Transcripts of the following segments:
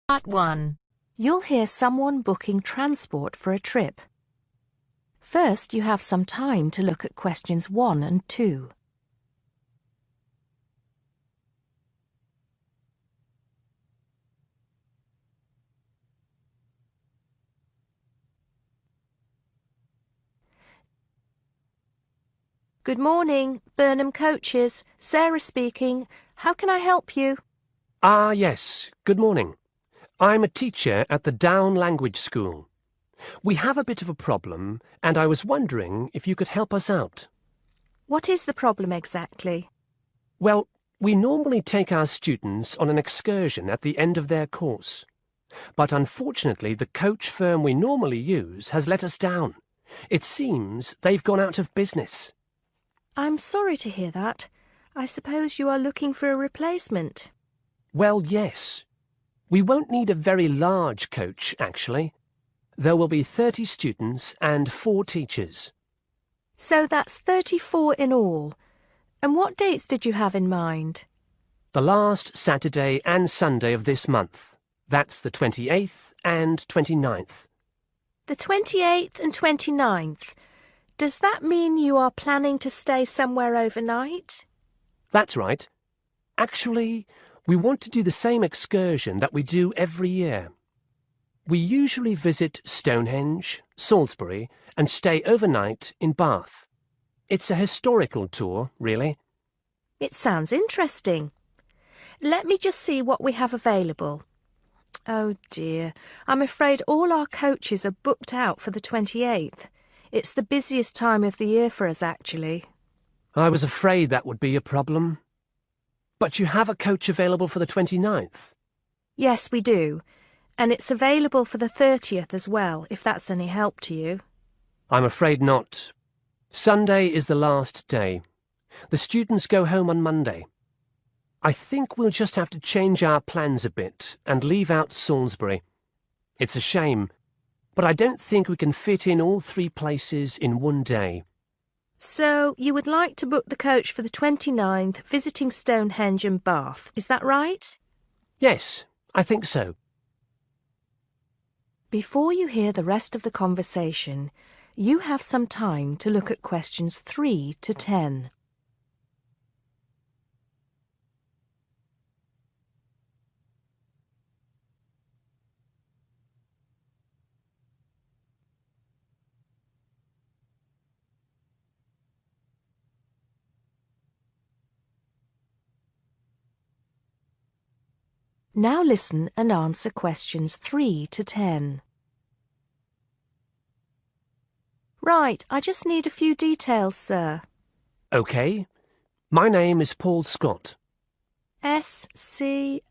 Part 1. You'll hear someone booking transport for a trip. First, you have some time to look at questions 1 and 2. Good morning, Burnham Coaches. Sarah speaking. How can I help you? Ah, yes. Good morning. I'm a teacher at the Down Language School. We have a bit of a problem, and I was wondering if you could help us out. What is the problem exactly? Well, we normally take our students on an excursion at the end of their course. But unfortunately, the coach firm we normally use has let us down. It seems they've gone out of business. I'm sorry to hear that. I suppose you are looking for a replacement. Well, yes. We won't need a very large coach, actually. There will be 30 students and 4 teachers. So that's 34 in all. And what dates did you have in mind? The last Saturday and Sunday of this month. That's the 28th and 29th. The 28th and 29th. Does that mean you are planning to stay somewhere overnight? That's right. Actually, we want to do the same excursion that we do every year. We usually visit Stonehenge, Salisbury, and stay overnight in Bath. It's a historical tour, really. It sounds interesting. Let me just see what we have available. Oh dear, I'm afraid all our coaches are booked out for the 28th. It's the busiest time of the year for us, actually. I was afraid that would be a problem. But you have a coach available for the 29th? Yes, we do. And it's available for the 30th as well, if that's any help to you. I'm afraid not. Sunday is the last day. The students go home on Monday. I think we'll just have to change our plans a bit and leave out Salisbury. It's a shame, but I don't think we can fit in all 3 places in one day. So, you would like to book the coach for the 29th, visiting Stonehenge and Bath, is that right? Yes, I think so. Before you hear the rest of the conversation, you have some time to look at questions 3 to 10. Now listen and answer questions 3 to 10. Right, I just need a few details, sir. OK. My name is Paul Scott. S-C-O-T?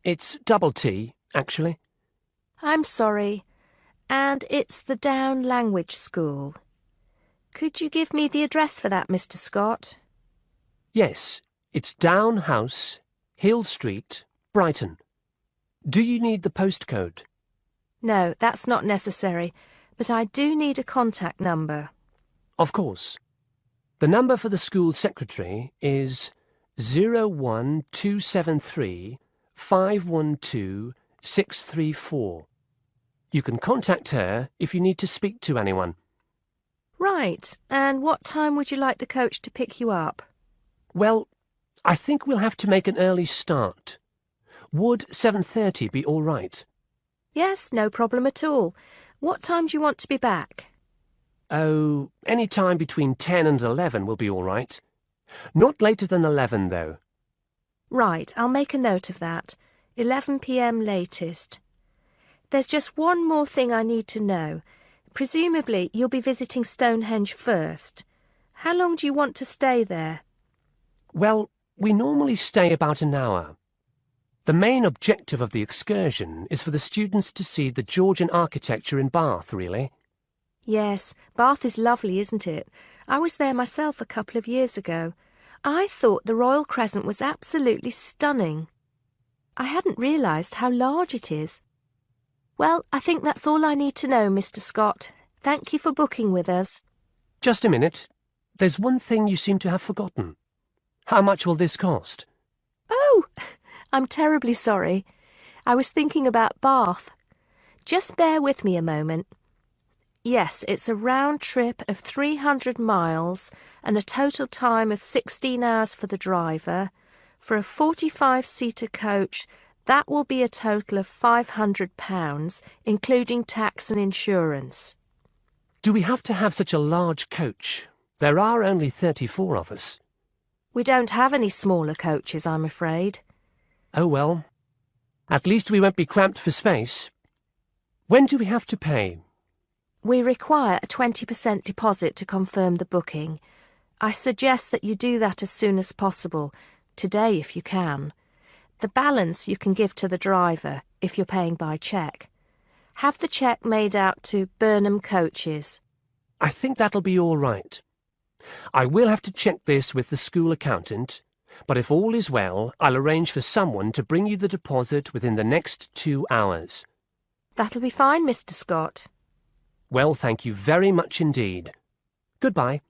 It's double T, actually. I'm sorry. And it's the Down Language School. Could you give me the address for that, Mr. Scott? Yes, it's Down House, Hill Street, Brighton. Do you need the postcode? No, that's not necessary, but I do need a contact number. Of course. The number for the school secretary is 01273 512 634. You can contact her if you need to speak to anyone. Right, and what time would you like the coach to pick you up? Well, I think we'll have to make an early start. Would 7:30 be all right? Yes, no problem at all. What time do you want to be back? Oh, any time between 10 and 11 will be all right. Not later than 11, though. Right, I'll make a note of that. 11 p.m. latest. There's just one more thing I need to know. Presumably, you'll be visiting Stonehenge first. How long do you want to stay there? Well, we normally stay about an hour. The main objective of the excursion is for the students to see the Georgian architecture in Bath, really. Yes, Bath is lovely, isn't it? I was there myself a couple of years ago. I thought the Royal Crescent was absolutely stunning. I hadn't realised how large it is. Well, I think that's all I need to know, Mr. Scott. Thank you for booking with us. Just a minute. There's one thing you seem to have forgotten. How much will this cost? Oh, I'm terribly sorry. I was thinking about Bath. Just bear with me a moment. Yes, it's a round trip of 300 miles and a total time of 16 hours for the driver. For a 45-seater coach, that will be a total of £500, including tax and insurance. Do we have to have such a large coach? There are only 34 of us. We don't have any smaller coaches, I'm afraid. Oh well. At least we won't be cramped for space. When do we have to pay? We require a 20% deposit to confirm the booking. I suggest that you do that as soon as possible, today if you can. The balance you can give to the driver if you're paying by cheque. Have the cheque made out to Burnham Coaches. I think that'll be all right. I will have to check this with the school accountant, but if all is well, I'll arrange for someone to bring you the deposit within the next 2 hours. That'll be fine, Mr. Scott. Well, thank you very much indeed. Goodbye.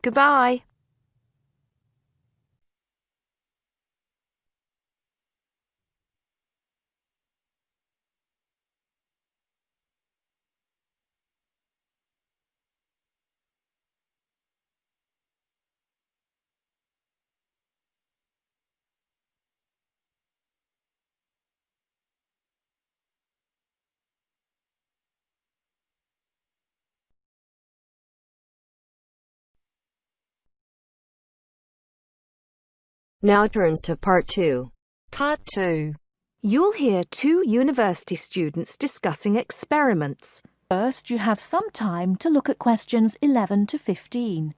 Goodbye. Now turns to Part 2. Part 2. You'll hear 2 university students discussing experiments. First, you have some time to look at questions 11 to 15.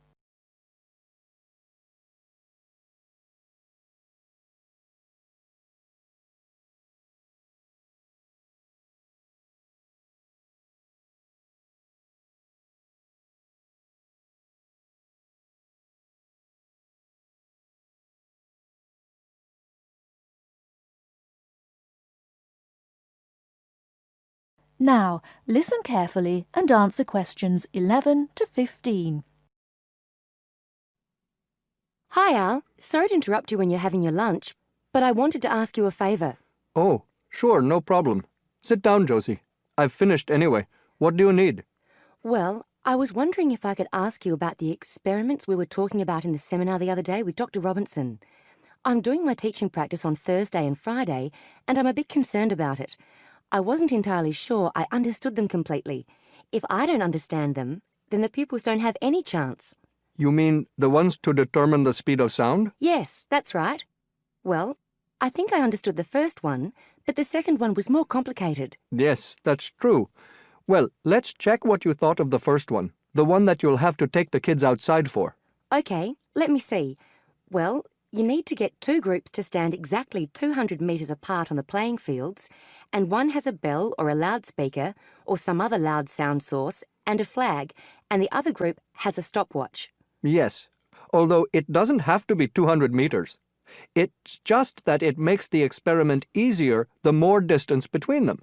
Now, listen carefully and answer questions 11 to 15. Hi, Al. Sorry to interrupt you when you're having your lunch, but I wanted to ask you a favour. Oh, sure, no problem. Sit down, Josie. I've finished anyway. What do you need? Well, I was wondering if I could ask you about the experiments we were talking about in the seminar the other day with Dr. Robinson. I'm doing my teaching practice on Thursday and Friday, and I'm a bit concerned about it. I wasn't entirely sure I understood them completely. If I don't understand them, then the pupils don't have any chance. You mean the ones to determine the speed of sound? Yes, that's right. Well, I think I understood the first one, but the second one was more complicated. Yes, that's true. Well, let's check what you thought of the first one, the one that you'll have to take the kids outside for. OK, let me see. Well, you need to get 2 groups to stand exactly 200 metres apart on the playing fields, and one has a bell or a loudspeaker or some other loud sound source and a flag, and the other group has a stopwatch. Yes, although it doesn't have to be 200 meters. It's just that it makes the experiment easier the more distance between them.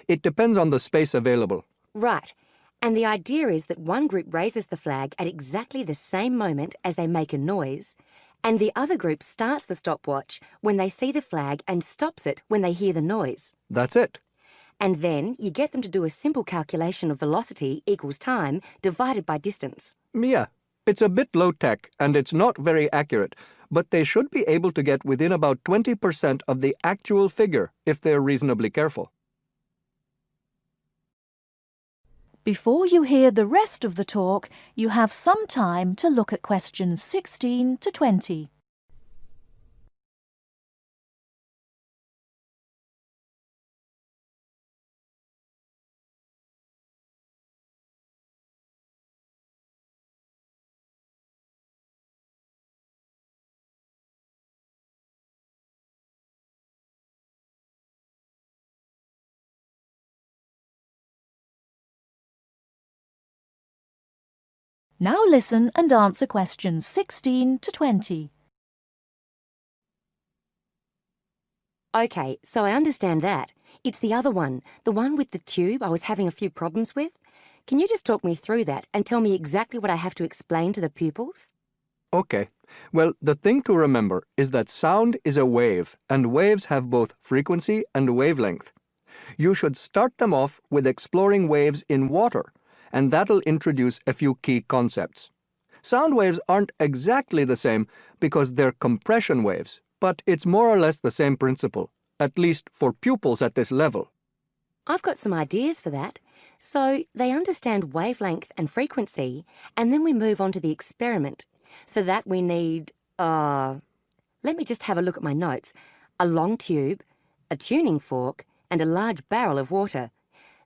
It depends on the space available. Right. And the idea is that one group raises the flag at exactly the same moment as they make a noise, and the other group starts the stopwatch when they see the flag and stops it when they hear the noise. That's it. And then you get them to do a simple calculation of velocity equals time divided by distance. Yeah, it's a bit low-tech and it's not very accurate, but they should be able to get within about 20% of the actual figure if they're reasonably careful. Before you hear the rest of the talk, you have some time to look at questions 16 to 20. Now listen and answer questions 16 to 20. OK, so I understand that. It's the other one, the one with the tube I was having a few problems with. Can you just talk me through that and tell me exactly what I have to explain to the pupils? Okay, Well, the thing to remember is that sound is a wave, and waves have both frequency and wavelength. You should start them off with exploring waves in water, and that'll introduce a few key concepts. Sound waves aren't exactly the same because they're compression waves, but it's more or less the same principle, at least for pupils at this level. I've got some ideas for that. So they understand wavelength and frequency, and then we move on to the experiment. For that we need, let me just have a look at my notes. A long tube, a tuning fork, and a large barrel of water.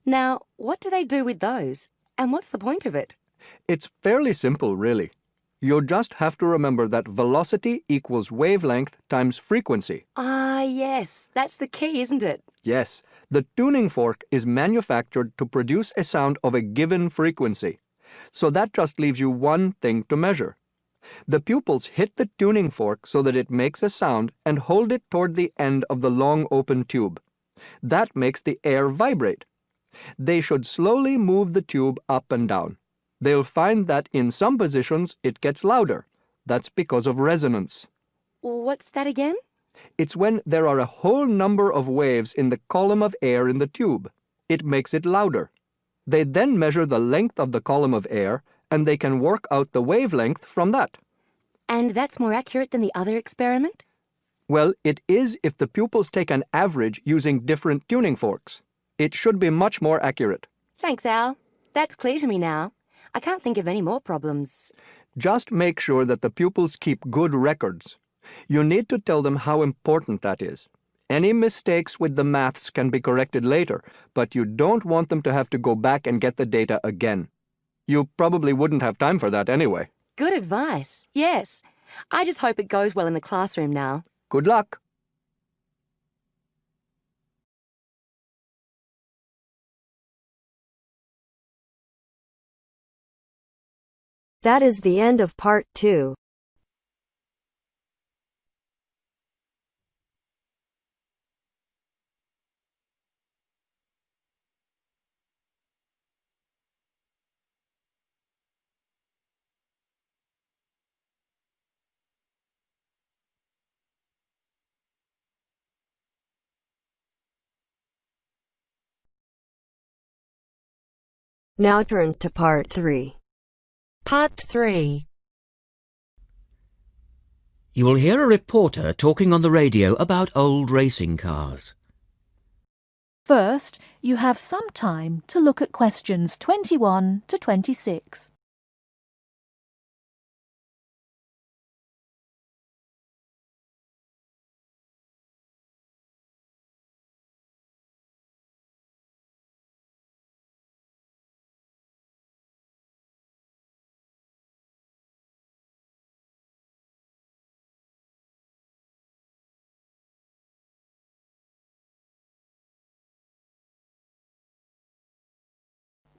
Now, what do they do with those? And what's the point of it? It's fairly simple, really. You just have to remember that velocity equals wavelength times frequency. Ah, yes, that's the key, isn't it? Yes, the tuning fork is manufactured to produce a sound of a given frequency. So that just leaves you one thing to measure. The pupils hit the tuning fork so that it makes a sound and hold it toward the end of the long open tube. That makes the air vibrate. They should slowly move the tube up and down. They'll find that in some positions it gets louder. That's because of resonance. What's that again? It's when there are a whole number of waves in the column of air in the tube. It makes it louder. They then measure the length of the column of air, and they can work out the wavelength from that. And that's more accurate than the other experiment? Well, it is if the pupils take an average using different tuning forks. It should be much more accurate. Thanks, Al. That's clear to me now. I can't think of any more problems. Just make sure that the pupils keep good records. You need to tell them how important that is. Any mistakes with the maths can be corrected later, but you don't want them to have to go back and get the data again. You probably wouldn't have time for that anyway. Good advice, yes. I just hope it goes well in the classroom now. Good luck. That is the end of part 2. Now turns to part 3. Part 3. You will hear a reporter talking on the radio about old racing cars. First, you have some time to look at questions 21 to 26.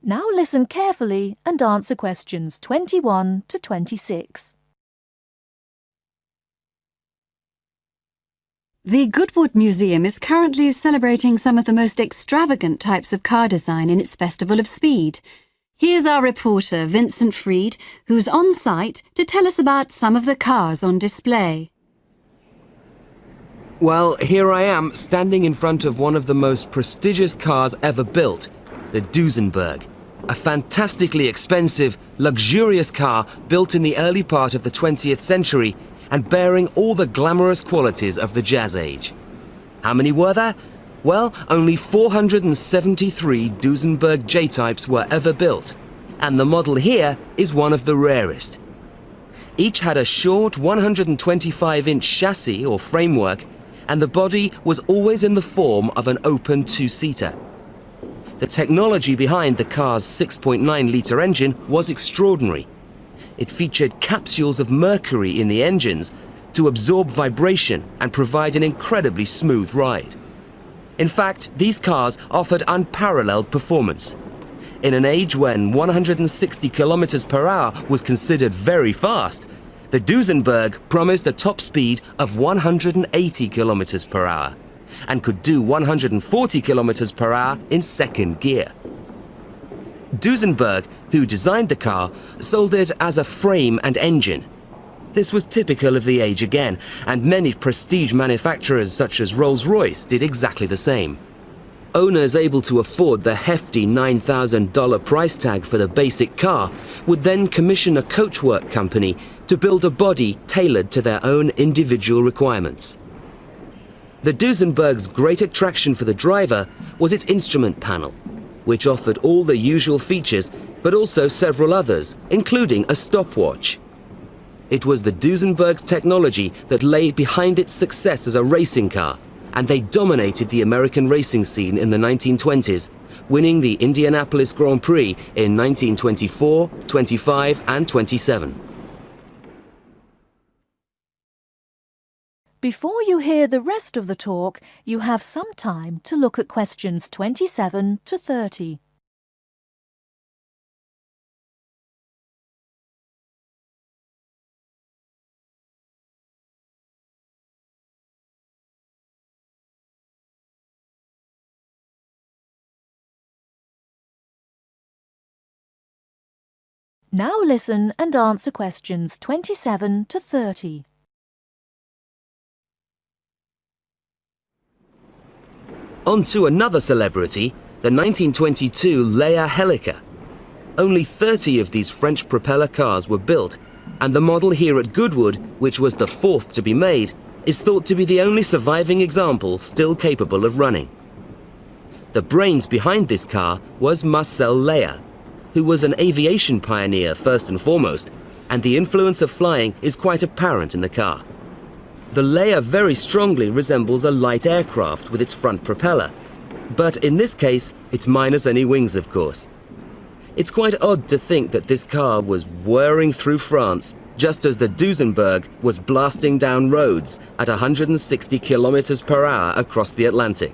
Now listen carefully and answer questions 21 to 26. The Goodwood Museum is currently celebrating some of the most extravagant types of car design in its Festival of Speed. Here's our reporter, Vincent Freed, who's on site to tell us about some of the cars on display. Well, here I am, standing in front of one of the most prestigious cars ever built, the Duesenberg. A fantastically expensive, luxurious car built in the early part of the 20th century and bearing all the glamorous qualities of the Jazz Age. How many were there? Well, only 473 Duesenberg J-types were ever built, and the model here is one of the rarest. Each had a short 125-inch chassis or framework, and the body was always in the form of an open two-seater. The technology behind the car's 6.9-litre engine was extraordinary. It featured capsules of mercury in the engines to absorb vibration and provide an incredibly smooth ride. In fact, these cars offered unparalleled performance. In an age when 160 kilometers per hour was considered very fast, the Duesenberg promised a top speed of 180 kilometers per hour. And could do 140 kilometers per hour in second gear. Duesenberg, who designed the car, sold it as a frame and engine. This was typical of the age again, and many prestige manufacturers such as Rolls-Royce did exactly the same. Owners able to afford the hefty $9,000 price tag for the basic car would then commission a coachwork company to build a body tailored to their own individual requirements. The Duesenberg's great attraction for the driver was its instrument panel, which offered all the usual features but also several others, including a stopwatch. It was the Duesenberg's technology that lay behind its success as a racing car, and they dominated the American racing scene in the 1920s, winning the Indianapolis Grand Prix in 1924, 25 and 27. Before you hear the rest of the talk, you have some time to look at questions 27 to 30. Now listen and answer questions 27 to 30. On to another celebrity, the 1922 Leia Helica. Only 30 of these French propeller cars were built, and the model here at Goodwood, which was the fourth to be made, is thought to be the only surviving example still capable of running. The brains behind this car was Marcel Leia, who was an aviation pioneer first and foremost, and the influence of flying is quite apparent in the car. The Leia very strongly resembles a light aircraft with its front propeller, but in this case, it's minus any wings, of course. It's quite odd to think that this car was whirring through France just as the Duesenberg was blasting down roads at 160 kilometers per hour across the Atlantic.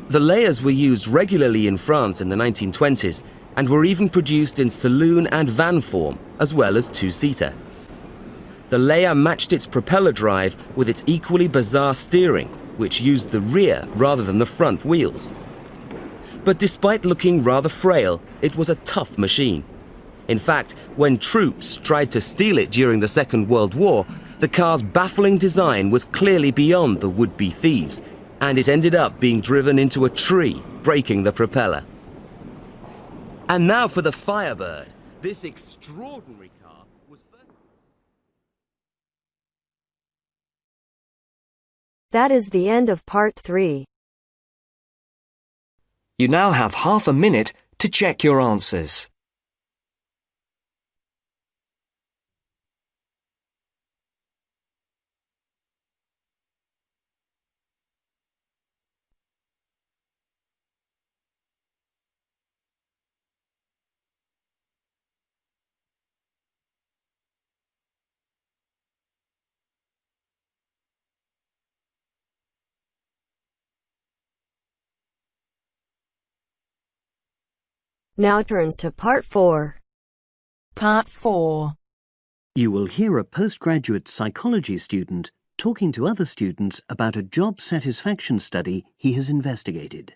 The Leias were used regularly in France in the 1920s, and were even produced in saloon and van form, as well as two-seater. The Leia matched its propeller drive with its equally bizarre steering, which used the rear rather than the front wheels. But despite looking rather frail, it was a tough machine. In fact, when troops tried to steal it during the Second World War, the car's baffling design was clearly beyond the would-be thieves, and it ended up being driven into a tree, breaking the propeller. And now for the Firebird. This extraordinary car was first... That is the end of part 3. You now have half a minute to check your answers. Now turns to part 4. Part 4. You will hear a postgraduate psychology student talking to other students about a job satisfaction study he has investigated.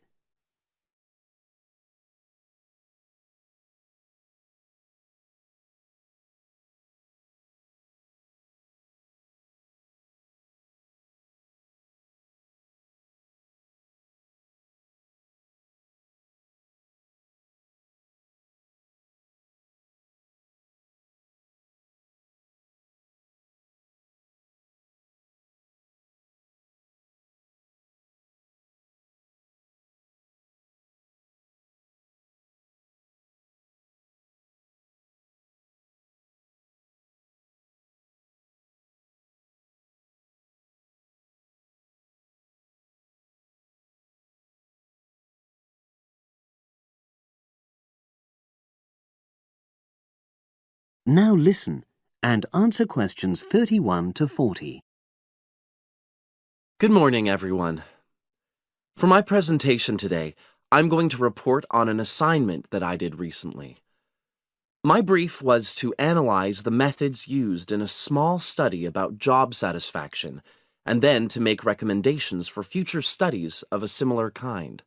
Now listen and answer questions 31 to 40. Good morning, everyone. For my presentation today, I'm going to report on an assignment that I did recently. My brief was to analyze the methods used in a small study about job satisfaction, and then to make recommendations for future studies of a similar kind.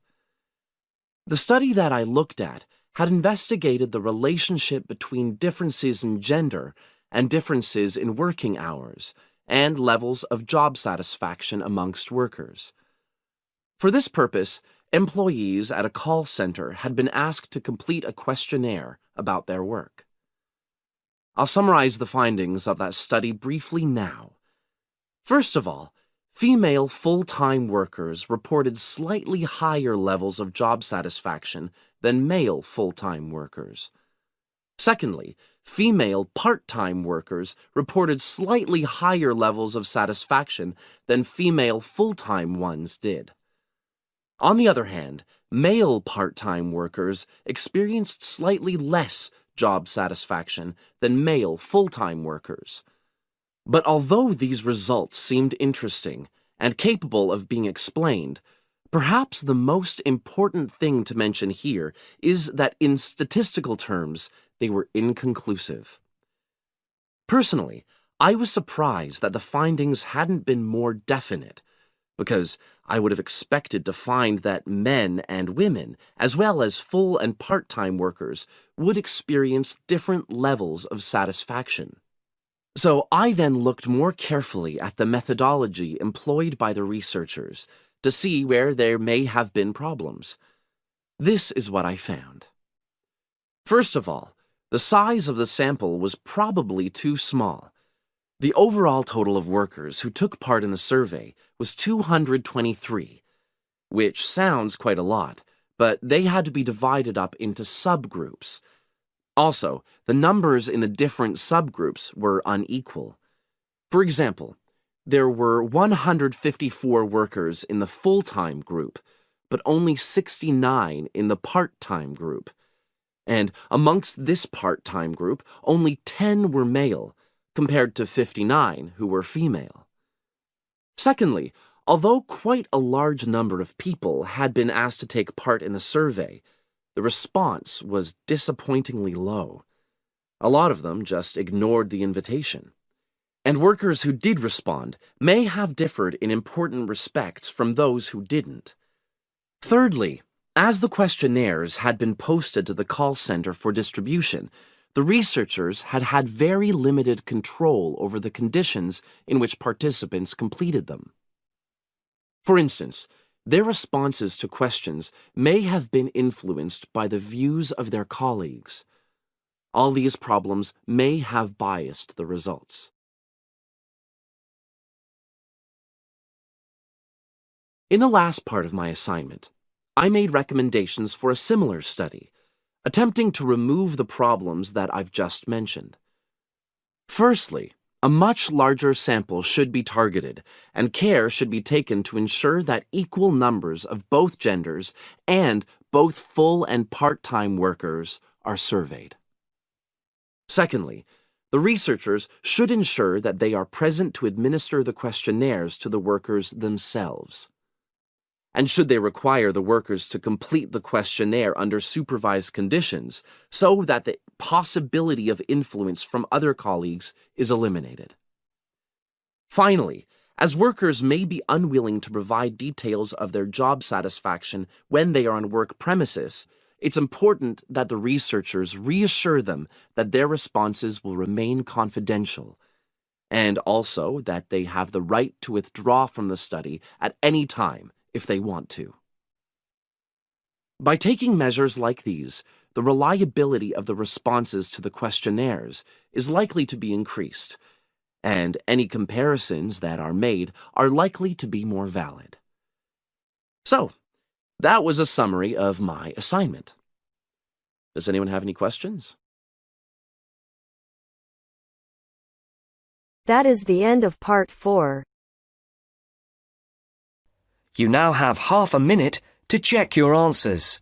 The study that I looked at had investigated the relationship between differences in gender and differences in working hours, and levels of job satisfaction amongst workers. For this purpose, employees at a call center had been asked to complete a questionnaire about their work. I'll summarize the findings of that study briefly now. First of all, female full-time workers reported slightly higher levels of job satisfaction than male full-time workers. Secondly, female part-time workers reported slightly higher levels of satisfaction than female full-time ones did. On the other hand, male part-time workers experienced slightly less job satisfaction than male full-time workers. But although these results seemed interesting and capable of being explained, perhaps the most important thing to mention here is that in statistical terms, they were inconclusive. Personally, I was surprised that the findings hadn't been more definite, because I would have expected to find that men and women, as well as full and part-time workers, would experience different levels of satisfaction. So I then looked more carefully at the methodology employed by the researchers to see where there may have been problems. This is what I found. First of all, the size of the sample was probably too small. The overall total of workers who took part in the survey was 223, which sounds quite a lot, but they had to be divided up into subgroups. Also, the numbers in the different subgroups were unequal. For example, there were 154 workers in the full-time group, but only 69 in the part-time group. And amongst this part-time group, only 10 were male, compared to 59 who were female. Secondly, although quite a large number of people had been asked to take part in the survey, the response was disappointingly low. A lot of them just ignored the invitation. And workers who did respond may have differed in important respects from those who didn't. Thirdly, as the questionnaires had been posted to the call center for distribution, the researchers had had very limited control over the conditions in which participants completed them. For instance, their responses to questions may have been influenced by the views of their colleagues. All these problems may have biased the results. In the last part of my assignment, I made recommendations for a similar study, attempting to remove the problems that I've just mentioned. Firstly, a much larger sample should be targeted, and care should be taken to ensure that equal numbers of both genders and both full and part-time workers are surveyed. Secondly, the researchers should ensure that they are present to administer the questionnaires to the workers themselves. And should they require the workers to complete the questionnaire under supervised conditions so that the possibility of influence from other colleagues is eliminated. Finally, as workers may be unwilling to provide details of their job satisfaction when they are on work premises, it's important that the researchers reassure them that their responses will remain confidential, and also that they have the right to withdraw from the study at any time if they want to. By taking measures like these, the reliability of the responses to the questionnaires is likely to be increased, and any comparisons that are made are likely to be more valid. So, that was a summary of my assignment. Does anyone have any questions? That is the end of part 4. You now have half a minute to check your answers.